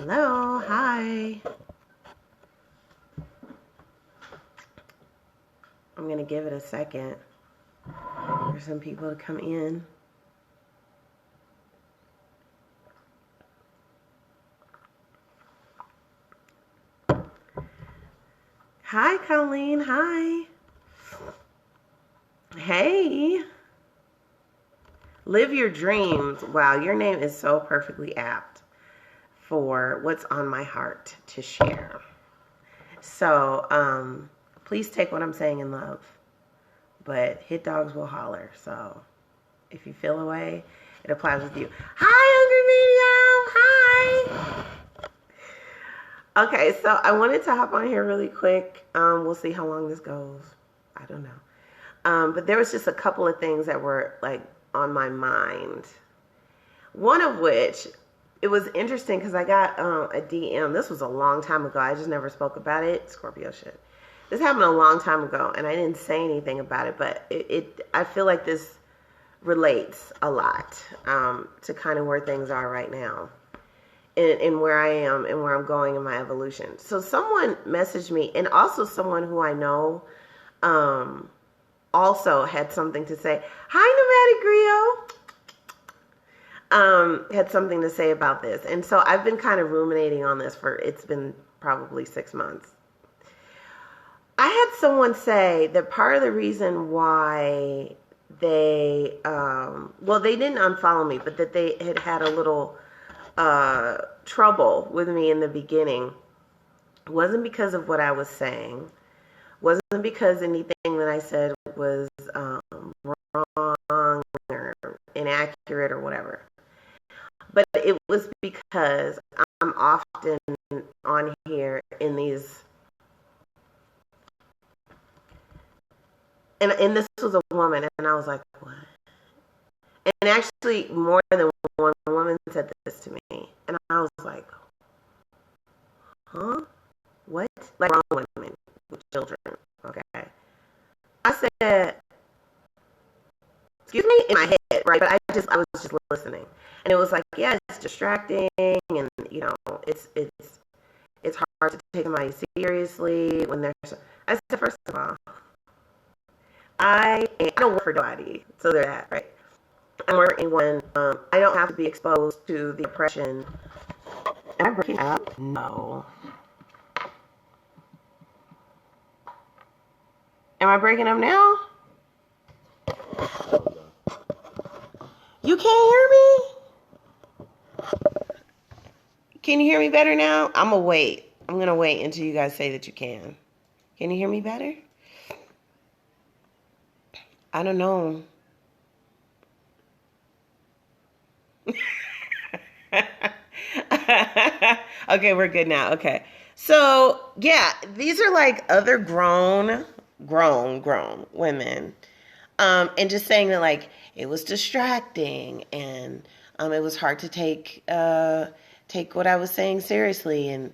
Hello, hi. I'm going to give it a second for some people to come in. Hi, Colleen. Hi. Hey. Live your dreams. Wow, your name is so perfectly apt for what's on my heart to share. So, please take what I'm saying in love. But hit dogs will holler. So, if you feel away, it applies with you. Hi, Hungry Medium. Hi. Okay, so I wanted to hop on here really quick. We'll see how long this goes. I don't know. But there was just a couple of things that were like on my mind. One of which, it was interesting because I got a DM. This was a long time ago. I just never spoke about it. Scorpio shit. This happened a long time ago, and I didn't say anything about it. But I feel like this relates a lot to kind of where things are right now. And where I am and where I'm going in my evolution. So someone messaged me, and also someone who I know also had something to say. Hi, Nomadic Griot. Had something to say about this. And so I've been kind of ruminating on this it's been probably 6 months. I had someone say that part of the reason why they, they didn't unfollow me, but that they had a little trouble with me in the beginning wasn't because of what I was saying, wasn't because anything that I said was wrong or inaccurate or whatever, but it was because I'm often on here in these, and this was a woman, and I was like, what? And actually, more than one woman said this to me. And I was like, huh? What? Like, grown women with children. Okay. I said, excuse me, in my head, right? But I was just listening. And it was like, yeah, it's distracting. And, it's hard to take somebody seriously when there's, I said, first of all, I don't work for nobody. So there's that, right? I'm working when I don't have to be exposed to the oppression. Am I breaking up? No. Am I breaking up now? You can't hear me? Can you hear me better now? I'm going to wait until you guys say that you can. Can you hear me better? I don't know. Okay, we're good now. Okay. So, yeah, these are like other grown women. And just saying that, like, it was distracting and it was hard to take what I was saying seriously. And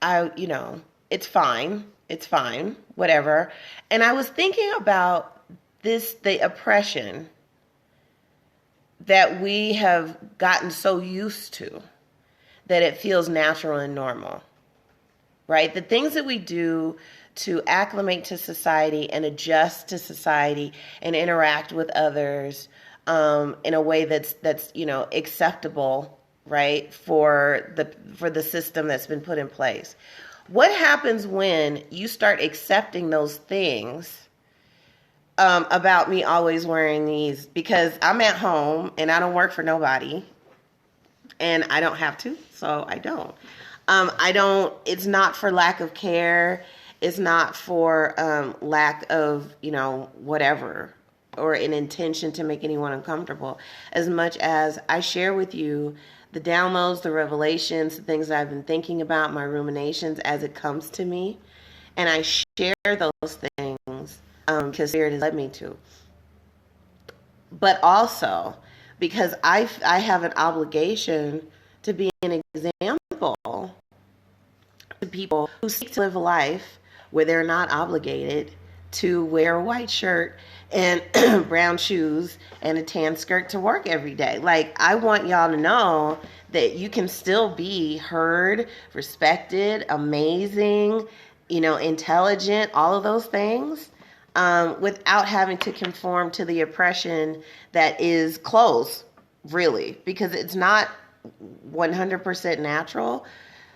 it's fine. It's fine. Whatever. And I was thinking about the oppression that we have gotten so used to that it feels natural and normal, right? The things that we do to acclimate to society and adjust to society and interact with others in a way that's acceptable, right, for the system that's been put in place. What happens when you start accepting those things about me always wearing these? Because I'm at home and I don't work for nobody, and I don't have to, so I don't. It's not for lack of care. It's not for lack of, whatever, or an intention to make anyone uncomfortable, as much as I share with you the downloads, the revelations, the things that I've been thinking about, my ruminations as it comes to me. And I share those things because Spirit has led me to. But also because I have an obligation to be an example to people who seek to live a life where they're not obligated to wear a white shirt and brown shoes and a tan skirt to work every day. Like, I want y'all to know that you can still be heard, respected, amazing, intelligent, all of those things, without having to conform to the oppression that is clothes, really, because it's not 100% natural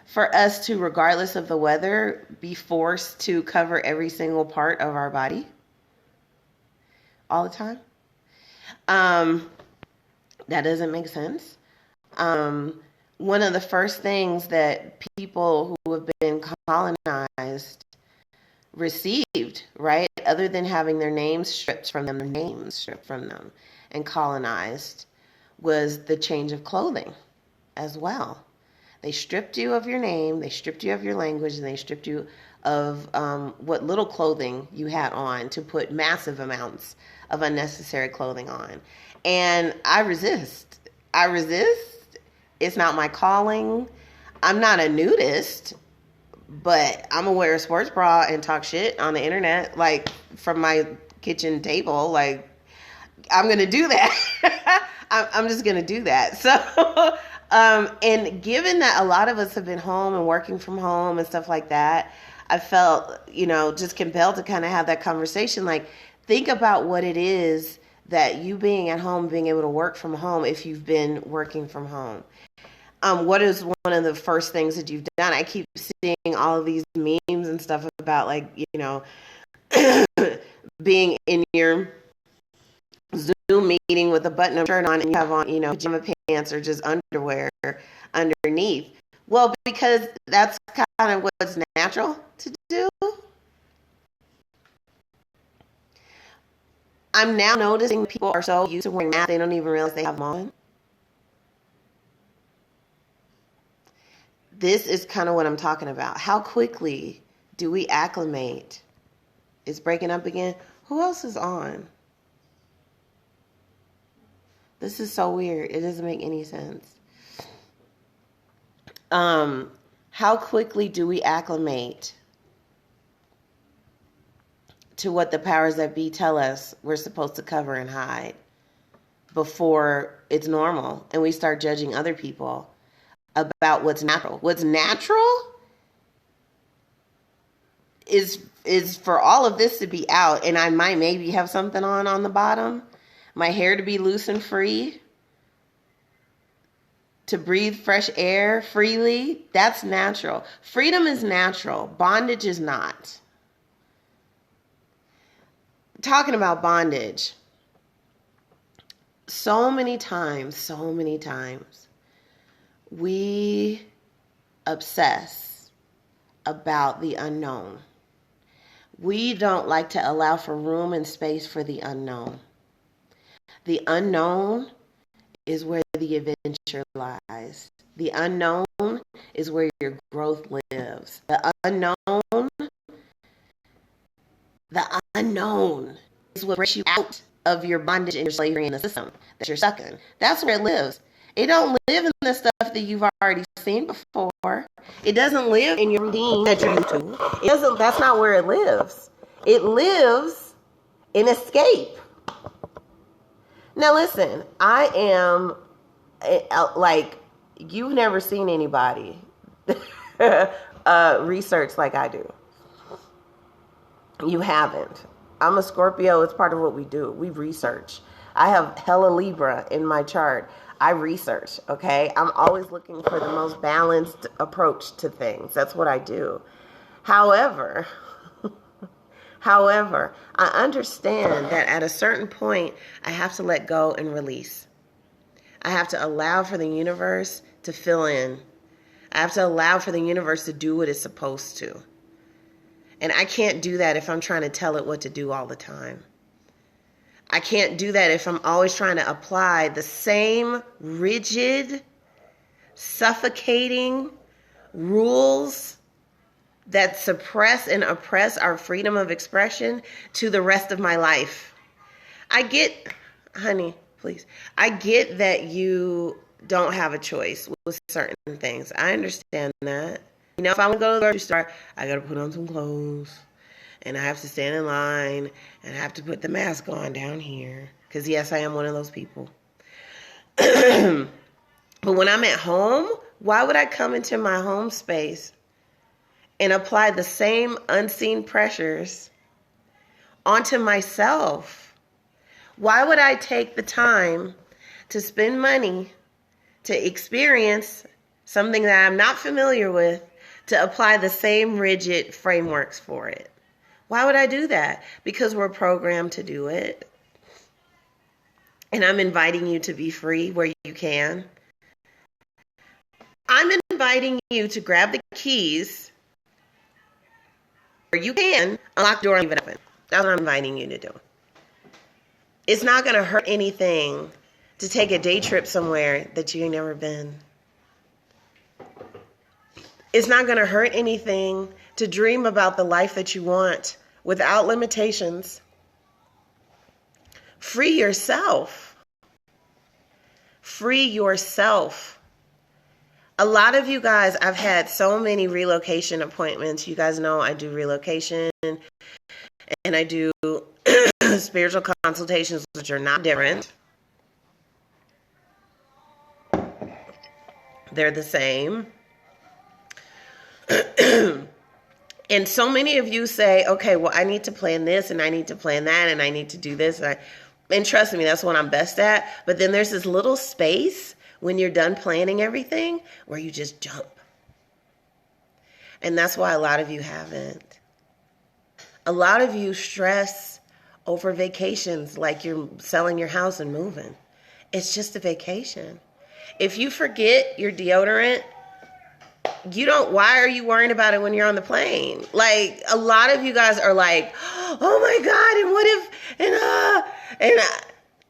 for us to, regardless of the weather, be forced to cover every single part of our body all the time. That doesn't make sense. One of the first things that people who have been colonized received, right, other than having their names stripped from them, and colonized, was the change of clothing as well. They stripped you of your name, they stripped you of your language, and they stripped you of what little clothing you had on to put massive amounts of unnecessary clothing on. And I resist. It's not my calling. I'm not a nudist, but I'm gonna wear a sports bra and talk shit on the internet, like from my kitchen table. Like, I'm gonna do that. I'm just gonna do that. So, and given that a lot of us have been home and working from home and stuff like that, I felt, just compelled to kind of have that conversation. Like, think about what it is that you being at home, being able to work from home, if you've been working from home. What is one of the first things that you've done? I keep seeing all of these memes and stuff about, like, being in your Zoom meeting with a button-up shirt on and you have on, pajama pants or just underwear underneath. Well, because that's kind of what's natural to do. I'm now noticing people are so used to wearing masks, they don't even realize they have them on. This is kind of what I'm talking about. How quickly do we acclimate? It's breaking up again. Who else is on? This is so weird. It doesn't make any sense. How quickly do we acclimate to what the powers that be tell us we're supposed to cover and hide before it's normal, and we start judging other people about what's natural? What's natural is for all of this to be out, and I might maybe have something on the bottom, my hair to be loose and free, to breathe fresh air freely. That's natural. Freedom is natural. Bondage is not. Talking about bondage, so many times, we obsess about the unknown. We don't like to allow for room and space for the unknown. The unknown is where the adventure lies. The unknown is where your growth lives. The unknown is what breaks you out of your bondage and your slavery in the system that you're stuck in. That's where it lives. It don't live in the stuff that you've already seen before. It doesn't live in your routine that you're used to. It doesn't. That's not where it lives. It lives in escape. Now listen, I am like, you've never seen anybody research like I do. You haven't. I'm a Scorpio. It's part of what we do. We research. I have hella Libra in my chart. I research, okay? I'm always looking for the most balanced approach to things. That's what I do. However, I understand that at a certain point, I have to let go and release. I have to allow for the universe to fill in. I have to allow for the universe to do what it's supposed to. And I can't do that if I'm trying to tell it what to do all the time. I can't do that if I'm always trying to apply the same rigid, suffocating rules that suppress and oppress our freedom of expression to the rest of my life. I get, honey, please. I get that you don't have a choice with certain things. I understand that. If I want to go to the grocery store, I got to put on some clothes. and I have to stand in line, and I have to put the mask on down here. Because, yes, I am one of those people. But when I'm at home, why would I come into my home space and apply the same unseen pressures onto myself? Why would I take the time to spend money to experience something that I'm not familiar with, to apply the same rigid frameworks for it? Why would I do that? Because we're programmed to do it. And I'm inviting you to be free where you can. I'm inviting you to grab the keys where you can, unlock the door and leave it open. That's what I'm inviting you to do. It's not going to hurt anything to take a day trip somewhere that you've never been. It's not going to hurt anything to dream about the life that you want without limitations. Free yourself. Free yourself. A lot of you guys, I've had so many relocation appointments. You guys know I do relocation and I do spiritual consultations, which are not different. They're the same. And so many of you say, okay, well, I need to plan this and I need to plan that and I need to do this. And trust me, that's what I'm best at. But then there's this little space when you're done planning everything where you just jump. And that's why a lot of you haven't. A lot of you stress over vacations like you're selling your house and moving. It's just a vacation. If you forget your deodorant, why are you worrying about it when you're on the plane? Like, a lot of you guys are like, oh my God, and what if,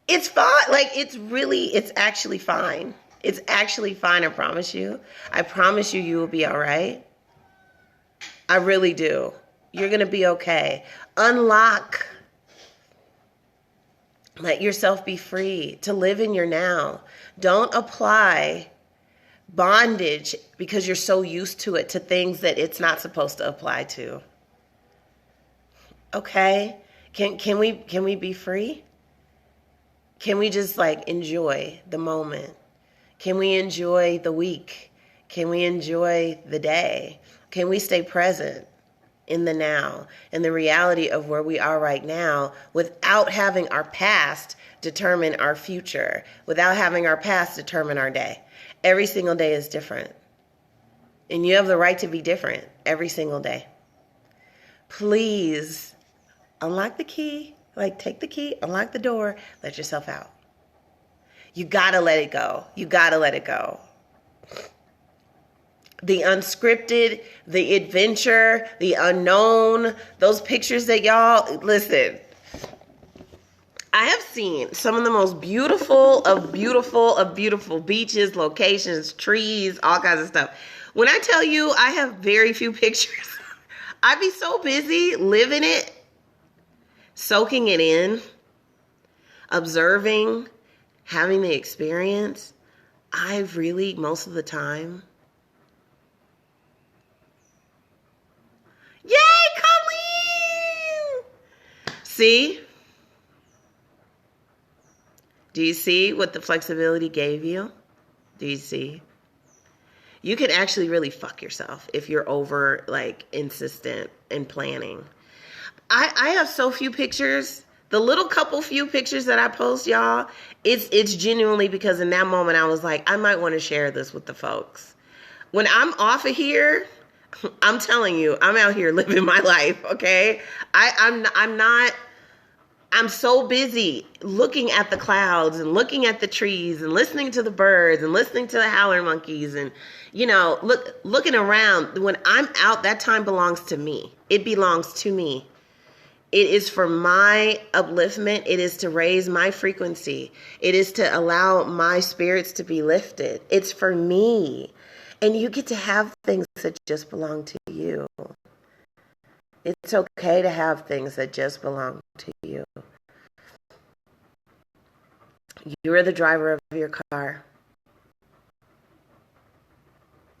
it's fine. Like, it's actually fine. It's actually fine, I promise you. I promise you, you will be all right. I really do. You're going to be okay. Unlock. Let yourself be free to live in your now. Don't apply bondage because you're so used to it to things that it's not supposed to apply to. Okay? Can we be free? Can we just enjoy the moment? Can we enjoy the week? Can we enjoy the day? Can we stay present in the now and the reality of where we are right now without having our past determine our future, without having our past determine our day? Every single day is different. And you have the right to be different every single day. Please unlock the key. Take the key, unlock the door, let yourself out. You gotta let it go. You gotta let it go. The unscripted, the adventure, the unknown, those pictures that y'all, listen. I have seen some of the most beautiful beaches, locations, trees, all kinds of stuff. When I tell you I have very few pictures, I be so busy living it, soaking it in, observing, having the experience. I really, most of the time. Yay, Colleen! See? Do you see what the flexibility gave you? Do you see? You can actually really fuck yourself if you're over insistent in planning. I have so few pictures. The little few pictures that I post, y'all, it's genuinely because in that moment I was like, I might want to share this with the folks. When I'm off of here, I'm telling you, I'm out here living my life, okay? I'm so busy looking at the clouds and looking at the trees and listening to the birds and listening to the howler monkeys and, looking around. When I'm out, that time belongs to me. It belongs to me. It is for my upliftment. It is to raise my frequency. It is to allow my spirits to be lifted. It's for me. And you get to have things that just belong to you. It's okay to have things that just belong to you. You are the driver of your car.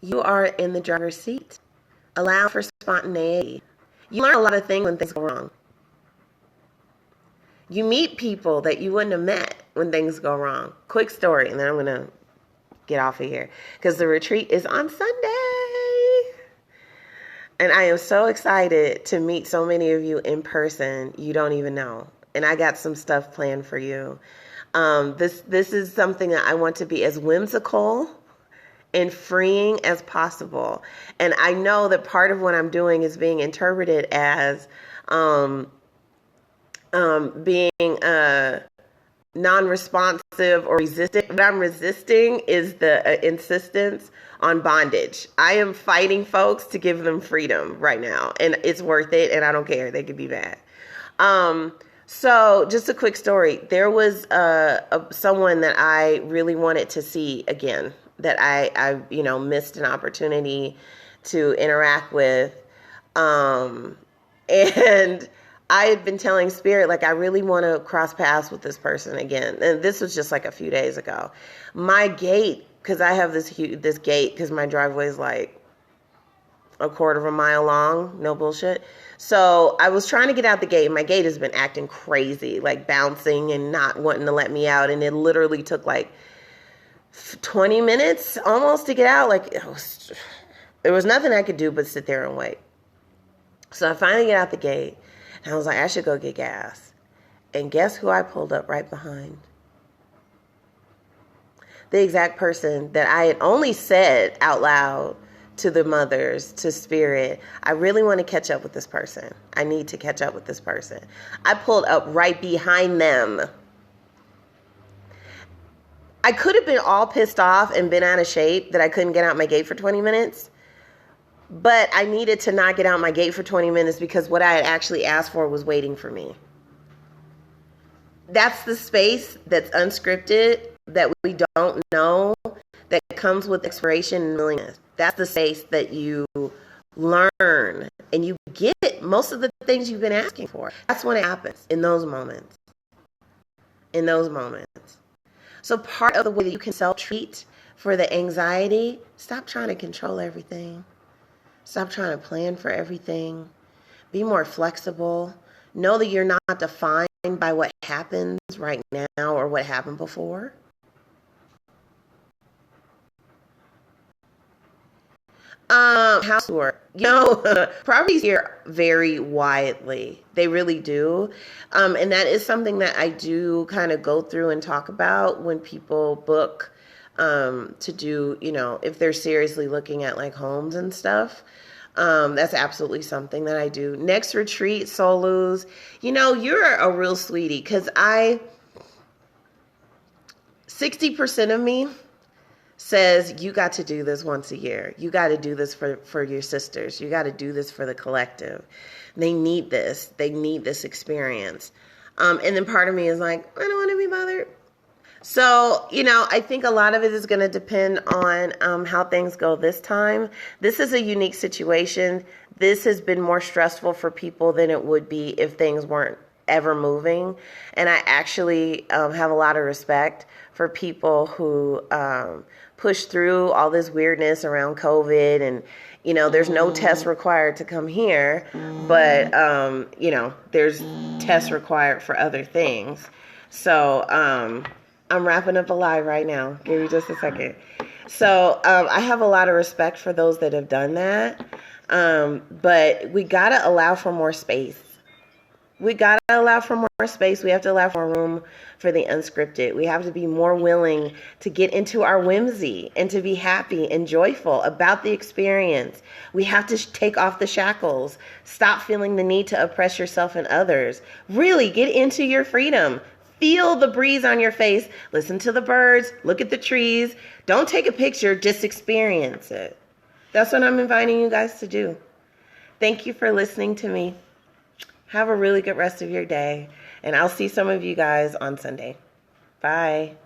You are in the driver's seat. Allow for spontaneity. You learn a lot of things when things go wrong. You meet people that you wouldn't have met when things go wrong. Quick story, and then I'm going to get off of here because the retreat is on Sunday. And I am so excited to meet so many of you in person. You don't even know. And I got some stuff planned for you. This is something that I want to be as whimsical and freeing as possible. And I know that part of what I'm doing is being interpreted as being non-responsive or resistant. What I'm resisting is the insistence on bondage. I am fighting folks to give them freedom right now, and it's worth it, and I don't care. They could be bad. So just a quick story. There was someone that I really wanted to see again, that I missed an opportunity to interact with. And I had been telling Spirit, like, I really want to cross paths with this person again. And this was just like a few days ago. My gate, because I have this gate, because my driveway is like a quarter of a mile long, no bullshit. So I was trying to get out the gate. My gate has been acting crazy, like bouncing and not wanting to let me out. And it literally took like 20 minutes almost to get out. Like, there was nothing I could do but sit there and wait. So I finally get out the gate. And I was like, I should go get gas. And guess who I pulled up right behind? The exact person that I had only said out loud to the mothers, to Spirit, I really want to catch up with this person. I need to catch up with this person. I pulled up right behind them. I could have been all pissed off and been out of shape that I couldn't get out my gate for 20 minutes. But I needed to not get out my gate for 20 minutes because what I had actually asked for was waiting for me. That's the space that's unscripted, that we don't know, that comes with expiration and willingness. That's the space that you learn and you get most of the things you've been asking for. That's when it happens, in those moments. In those moments. So part of the way that you can self-treat for the anxiety, stop trying to control everything. Stop trying to plan for everything. Be more flexible. Know that you're not defined by what happens right now or what happened before. House tour. Properties here vary widely. They really do. And that is something that I do kind of go through and talk about when people book to do, if they're seriously looking at like homes and stuff. That's absolutely something that I do. Next retreat, Solus, you're a real sweetie, because 60% of me says you got to do this once a year. You got to do this for your sisters. You got to do this for the collective. They need this. They need this experience. And then part of me is like, I don't want to be bothered. So, I think a lot of it is going to depend on how things go this time. This is a unique situation. This has been more stressful for people than it would be if things weren't ever moving. And I actually have a lot of respect for people who push through all this weirdness around COVID. And, there's no test required to come here, but, there's tests required for other things. So, I'm wrapping up a live right now. Give me just a second. So I have a lot of respect for those that have done that. But we got to allow for more space. We got to allow for more space. We have to allow for room for the unscripted. We have to be more willing to get into our whimsy and to be happy and joyful about the experience. We have to take off the shackles. Stop feeling the need to oppress yourself and others. Really get into your freedom. Feel the breeze on your face. Listen to the birds. Look at the trees. Don't take a picture. Just experience it. That's what I'm inviting you guys to do. Thank you for listening to me. Have a really good rest of your day. And I'll see some of you guys on Sunday. Bye.